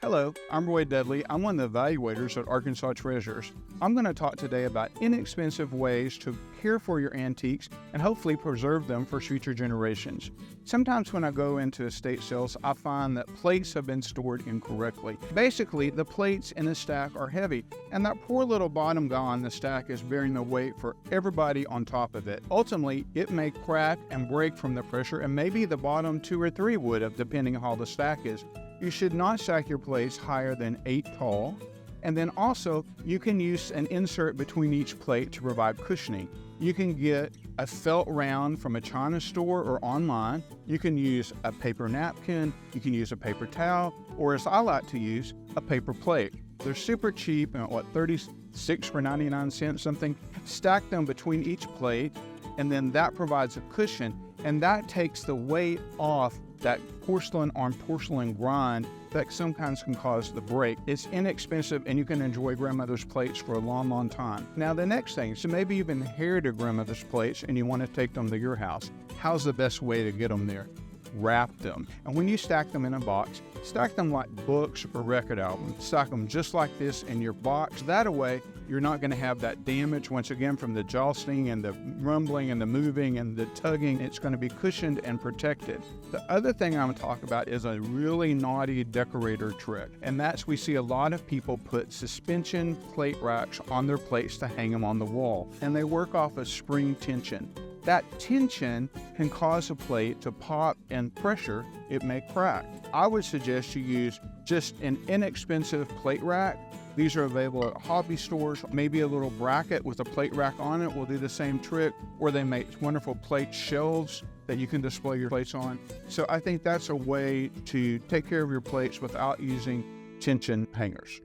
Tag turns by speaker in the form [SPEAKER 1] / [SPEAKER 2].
[SPEAKER 1] Hello, I'm Roy Dudley. I'm one of the evaluators at Arkansas Treasures. I'm going to talk today about inexpensive ways to care for your antiques and hopefully preserve them for future generations. Sometimes when I go into estate sales, I find that plates have been stored incorrectly. Basically, the plates in the stack are heavy, and that poor little bottom guy on the stack is bearing the weight for everybody on top of it. Ultimately, it may crack and break from the pressure, and maybe the bottom 2 or 3 would have, depending on how the stack is. You should not stack your plates higher than 8 tall. And then also, you can use an insert between each plate to provide cushioning. You can get a felt round from a china store or online. You can use a paper napkin, you can use a paper towel, or as I like to use, a paper plate. They're super cheap, and 36 for 99 cents something. Stack them between each plate, and then that provides a cushion, and that takes the weight off that porcelain on porcelain grind that sometimes can cause the break. It's inexpensive, and you can enjoy grandmother's plates for a long, long time. Now the next thing, so maybe you've inherited grandmother's plates and you want to take them to your house. How's the best way to get them there? Wrap them. And when you stack them in a box, stack them like books or record albums. Stack them just like this in your box. That way, you're not going to have that damage once again from the jostling and the rumbling and the moving and the tugging. It's going to be cushioned and protected. The other thing I'm going to talk about is a really naughty decorator trick. And that's, we see a lot of people put suspension plate racks on their plates to hang them on the wall. And they work off of spring tension. That tension can cause a plate to pop, and pressure, it may crack. I would suggest you use just an inexpensive plate rack. These are available at hobby stores. Maybe a little bracket with a plate rack on it will do the same trick, or they make wonderful plate shelves that you can display your plates on. So I think that's a way to take care of your plates without using tension hangers.